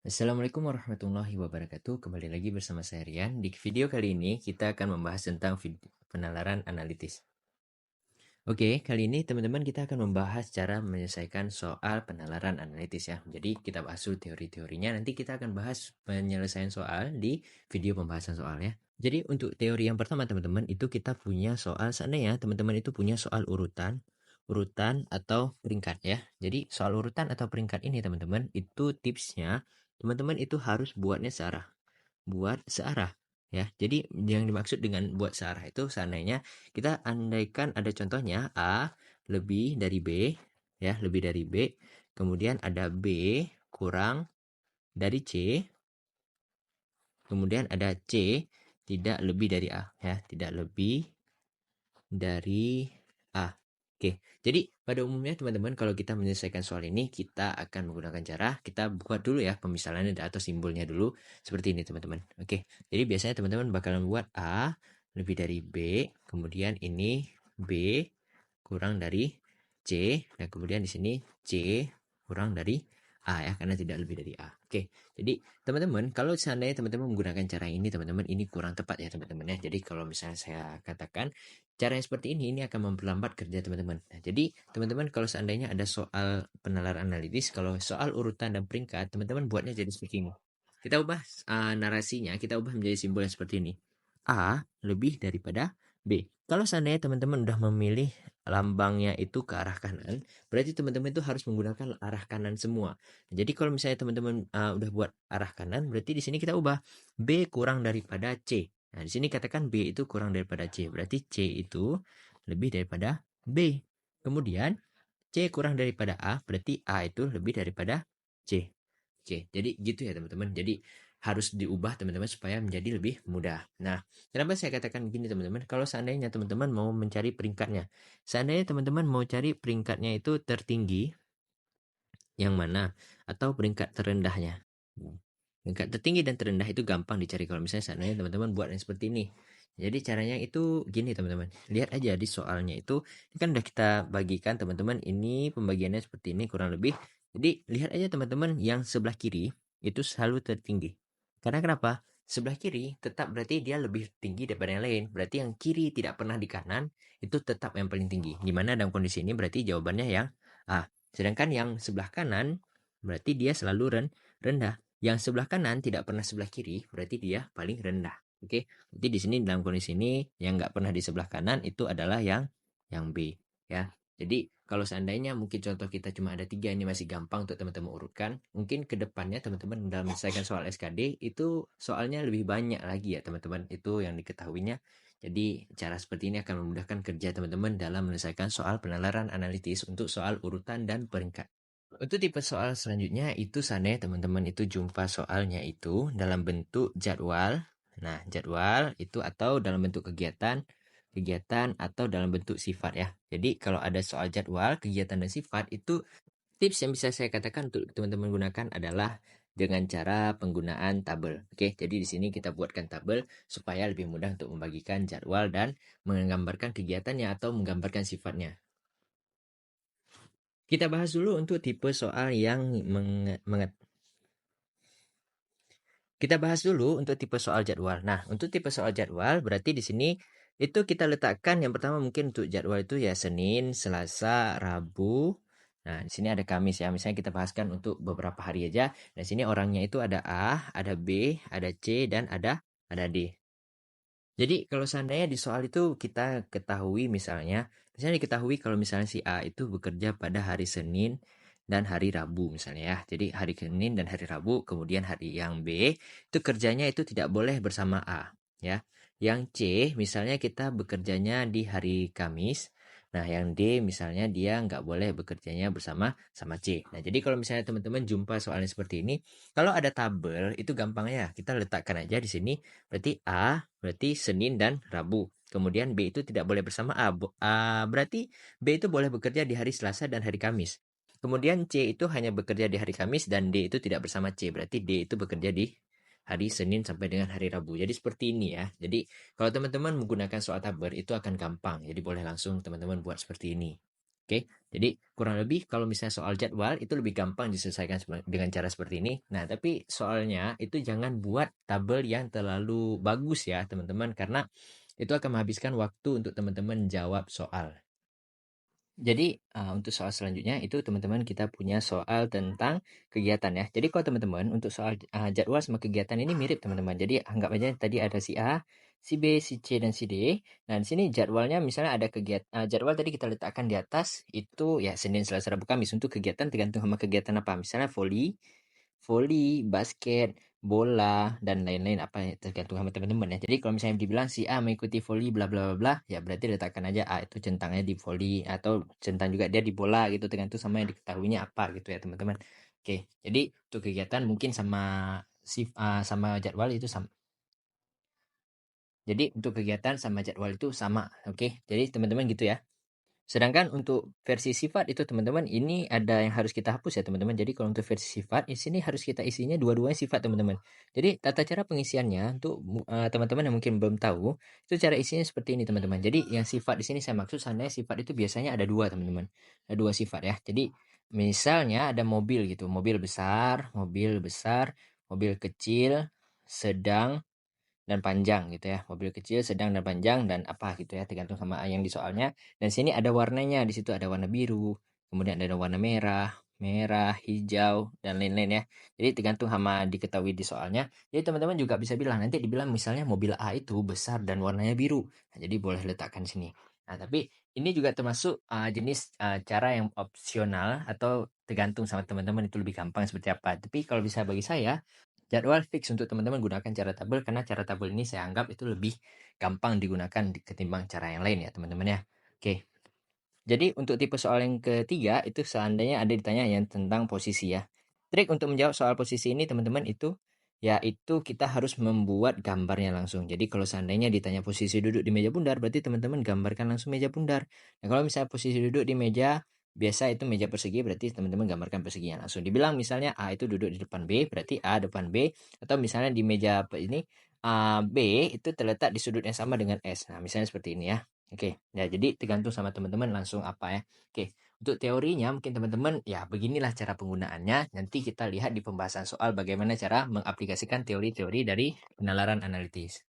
Assalamualaikum warahmatullahi wabarakatuh. Kembali lagi bersama saya Rian. Di video kali ini kita akan membahas tentang penalaran analitis. Oke, kali ini teman-teman kita akan membahas cara menyelesaikan soal penalaran analitis ya. Jadi kita bahas dulu teori-teorinya, nanti kita akan bahas penyelesaian soal di video pembahasan soal ya. Jadi untuk teori yang pertama teman-teman itu kita punya soal, seandainya teman-teman itu punya soal urutan atau peringkat ya. Jadi soal urutan atau peringkat ini teman-teman itu tipsnya teman-teman itu harus buatnya searah ya. Jadi yang dimaksud dengan buat searah itu seandainya kita andaikan ada contohnya A lebih dari B ya, lebih dari B, kemudian ada B kurang dari C, kemudian ada C tidak lebih dari A ya, tidak lebih dari A. Oke, jadi pada umumnya teman-teman kalau kita menyelesaikan soal ini kita akan menggunakan cara kita buat dulu ya pemisalannya atau simbolnya dulu seperti ini teman-teman. Oke, jadi biasanya teman-teman bakalan buat A lebih dari B, kemudian ini B kurang dari C, dan kemudian di sini C kurang dari A ya, karena tidak lebih dari A. Oke, jadi teman-teman kalau seandainya teman-teman menggunakan cara ini teman-teman ini kurang tepat ya teman-teman ya. Jadi kalau misalnya saya katakan cara yang seperti ini akan memperlambat kerja teman-teman. Nah, jadi teman-teman kalau seandainya ada soal penalaran analitis, kalau soal urutan dan peringkat, teman-teman buatnya jadi seperti ini. Kita ubah narasinya, kita ubah menjadi simbol yang seperti ini. A lebih daripada B. Kalau seandainya teman-teman udah memilih lambangnya itu ke arah kanan, berarti teman-teman itu harus menggunakan arah kanan semua. Jadi kalau misalnya teman-teman udah buat arah kanan, berarti di sini kita ubah B kurang daripada C. Nah, di sini katakan B itu kurang daripada C. Berarti C itu lebih daripada B. Kemudian C kurang daripada A, berarti A itu lebih daripada C. Oke, jadi gitu ya teman-teman. Jadi harus diubah teman-teman supaya menjadi lebih mudah. Nah, kenapa saya katakan gini teman-teman? Kalau seandainya teman-teman mau mencari peringkatnya. Seandainya teman-teman mau cari peringkatnya itu tertinggi, yang mana? Atau peringkat terendahnya. Peringkat tertinggi dan terendah itu gampang dicari kalau misalnya seandainya teman-teman buat yang seperti ini. Jadi caranya itu gini teman-teman. Lihat aja di soalnya itu. Ini kan udah kita bagikan teman-teman. Ini pembagiannya seperti ini kurang lebih. Jadi lihat aja teman-teman yang sebelah kiri itu selalu tertinggi. Karena kenapa? Sebelah kiri tetap berarti dia lebih tinggi daripada yang lain. Berarti yang kiri tidak pernah di kanan itu tetap yang paling tinggi. Dimana dalam kondisi ini berarti jawabannya yang A. Sedangkan yang sebelah kanan berarti dia selalu rendah. Yang sebelah kanan tidak pernah sebelah kiri, berarti dia paling rendah. Oke, jadi di sini dalam kondisi ini yang nggak pernah di sebelah kanan itu adalah yang B ya. Jadi kalau seandainya mungkin contoh kita cuma ada 3, ini masih gampang untuk teman-teman urutkan. Mungkin ke depannya teman-teman dalam menyelesaikan soal SKD itu soalnya lebih banyak lagi ya teman-teman. Itu yang diketahuinya. Jadi cara seperti ini akan memudahkan kerja teman-teman dalam menyelesaikan soal penalaran analitis untuk soal urutan dan peringkat. Untuk tipe soal selanjutnya itu seandainya teman-teman itu jumpa soalnya itu dalam bentuk jadwal. Nah, jadwal itu atau dalam bentuk kegiatan atau dalam bentuk sifat ya. Jadi kalau ada soal jadwal, kegiatan dan sifat itu tips yang bisa saya katakan untuk teman-teman gunakan adalah dengan cara penggunaan tabel. Oke, jadi di sini kita buatkan tabel supaya lebih mudah untuk membagikan jadwal dan menggambarkan kegiatannya atau menggambarkan sifatnya. Kita bahas dulu untuk tipe soal yang kita bahas dulu untuk tipe soal jadwal. Nah, untuk tipe soal jadwal berarti di sini itu kita letakkan yang pertama mungkin untuk jadwal itu ya Senin, Selasa, Rabu. Nah, di sini ada Kamis ya. Misalnya kita bahaskan untuk beberapa hari aja. Di sini orangnya itu ada A, ada B, ada C dan ada D. Jadi kalau seandainya di soal itu kita ketahui misalnya diketahui kalau misalnya si A itu bekerja pada hari Senin dan hari Rabu misalnya ya. Jadi hari Senin dan hari Rabu, kemudian hari yang B itu kerjanya itu tidak boleh bersama A ya. Yang C misalnya kita bekerjanya di hari Kamis. Nah, yang D misalnya dia nggak boleh bekerjanya bersama C. Nah, jadi kalau misalnya teman-teman jumpa soalnya seperti ini, kalau ada tabel itu gampang ya. Kita letakkan aja di sini. Berarti A berarti Senin dan Rabu. Kemudian B itu tidak boleh bersama A. Berarti B itu boleh bekerja di hari Selasa dan hari Kamis. Kemudian C itu hanya bekerja di hari Kamis dan D itu tidak bersama C. Berarti D itu bekerja di hari Senin sampai dengan hari Rabu. Jadi seperti ini ya. Jadi kalau teman-teman menggunakan soal tabel itu akan gampang. Jadi boleh langsung teman-teman buat seperti ini. Oke, jadi kurang lebih kalau misalnya soal jadwal itu lebih gampang diselesaikan dengan cara seperti ini. Nah, tapi soalnya itu jangan buat tabel yang terlalu bagus ya, teman-teman, karena itu akan menghabiskan waktu untuk teman-teman jawab soal. Jadi, untuk soal selanjutnya itu teman-teman kita punya soal tentang kegiatan ya. Jadi kalau teman-teman untuk soal, jadwal sama kegiatan ini mirip teman-teman. Jadi anggap aja tadi ada si A, si B, si C, dan si D. Nah di sini jadwalnya misalnya ada jadwal tadi kita letakkan di atas itu ya Senin, Selasa, Rabu, Kamis. Untuk kegiatan tergantung sama kegiatan apa. Misalnya voli, basket, bola, dan lain-lain apa ya, tergantung sama teman-teman ya. Jadi kalau misalnya dibilang si A mengikuti voli bla bla bla bla, ya berarti letakkan aja A itu centangnya di voli atau centang juga dia di bola gitu tergantung sama yang diketahuinya apa gitu ya teman-teman. Oke, jadi untuk kegiatan mungkin sama sama jadwal itu sama. Jadi untuk kegiatan sama jadwal itu sama, oke. Jadi teman-teman gitu ya. Sedangkan untuk versi sifat itu teman-teman ini ada yang harus kita hapus ya teman-teman. Jadi kalau untuk versi sifat di sini harus kita isinya dua-duanya sifat teman-teman. Jadi tata cara pengisiannya untuk teman-teman yang mungkin belum tahu itu cara isinya seperti ini teman-teman. Jadi yang sifat di sini saya maksud seandainya sifat itu biasanya ada dua teman-teman. Ada dua sifat ya. Jadi misalnya ada mobil gitu, mobil besar, mobil kecil, sedang dan panjang gitu ya. Mobil kecil, sedang, dan panjang dan apa gitu ya, tergantung sama yang di soalnya. Dan sini ada warnanya, di situ ada warna biru, kemudian ada warna merah, hijau, dan lain-lain ya. Jadi tergantung sama diketahui di soalnya. Jadi teman-teman juga bisa bilang, nanti dibilang misalnya mobil A itu besar dan warnanya biru. Nah, jadi boleh letakkan sini. Nah, tapi ini juga termasuk jenis cara yang opsional atau tergantung sama teman-teman itu lebih gampang seperti apa. Tapi kalau bisa bagi saya, jadwal fix untuk teman-teman gunakan cara tabel karena cara tabel ini saya anggap itu lebih gampang digunakan ketimbang cara yang lain ya teman-teman ya. Oke. Jadi untuk tipe soal yang ketiga itu seandainya ada ditanya yang tentang posisi ya. Trik untuk menjawab soal posisi ini teman-teman itu yaitu kita harus membuat gambarnya langsung. Jadi kalau seandainya ditanya posisi duduk di meja bundar berarti teman-teman gambarkan langsung meja bundar. Nah, kalau misalnya posisi duduk di meja biasa itu meja persegi berarti teman-teman gambarkan perseginya langsung. Dibilang misalnya A itu duduk di depan B berarti A depan B atau misalnya di meja ini B itu terletak di sudut yang sama dengan S. Nah, misalnya seperti ini ya. Oke, ya jadi tergantung sama teman-teman langsung apa ya. Oke, untuk teorinya mungkin teman-teman ya beginilah cara penggunaannya. Nanti kita lihat di pembahasan soal bagaimana cara mengaplikasikan teori-teori dari penalaran analitis.